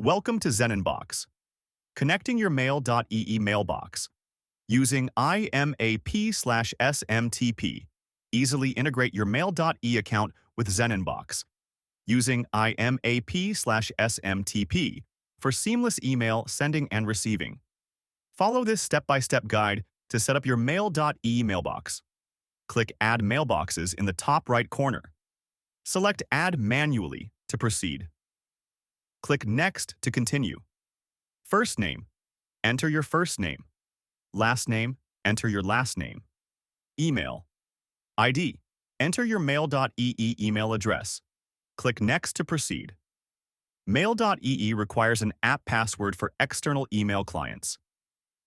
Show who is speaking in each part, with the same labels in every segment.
Speaker 1: Welcome to ZenInbox. Connecting your Mail.ee mailbox. Using IMAP/SMTP. Easily integrate your Mail.ee account with ZenInbox. Using IMAP/SMTP for seamless email sending and receiving. Follow this step-by-step guide to set up your Mail.ee mailbox. Click Add Mailboxes in the top right corner. Select Add Manually to proceed. Click Next to continue. First name, enter your first name. Last name, enter your last name. Email. ID, enter your Mail.ee email address. Click Next to proceed. Mail.ee requires an app password for external email clients.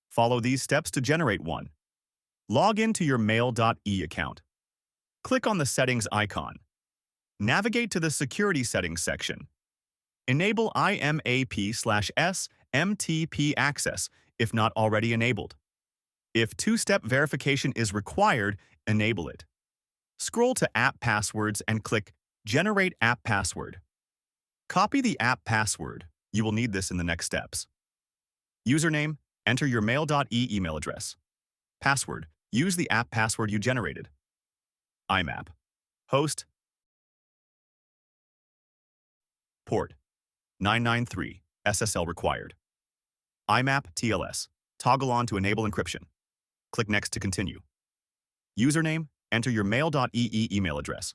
Speaker 1: Follow these steps to generate one. Log into your Mail.ee account. Click on the Settings icon. Navigate to the Security Settings section. Enable IMAP/SMTP access if not already enabled. If two-step verification is required, enable it. Scroll to App Passwords and click Generate App Password. Copy the app password. You will need this in the next steps. Username, enter your Mail.ee email address. Password, use the app password you generated. IMAP. Host. Port. 993, SSL required. IMAP TLS. Toggle on to enable encryption. Click Next to continue. Username, enter your Mail.ee email address.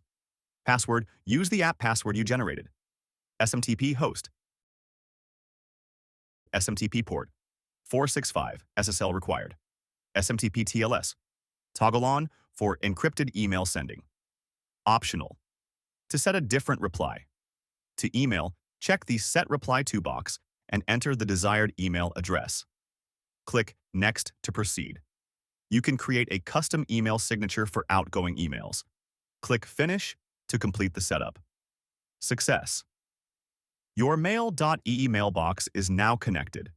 Speaker 1: Password, use the app password you generated. SMTP host. SMTP port. 465, SSL required. SMTP TLS. Toggle on for encrypted email sending. Optional. To set a different reply. To email, check the Set Reply To box and enter the desired email address. Click Next to proceed. You can create a custom email signature for outgoing emails. Click Finish to complete the setup. Success. Your Mail.ee mailbox is now connected.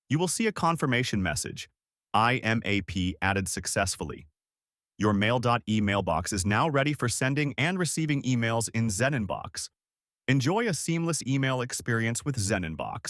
Speaker 1: You will see a confirmation message, IMAP added successfully. Your Mail.ee mailbox is now ready for sending and receiving emails in ZenInbox. Enjoy a seamless email experience with ZenInbox.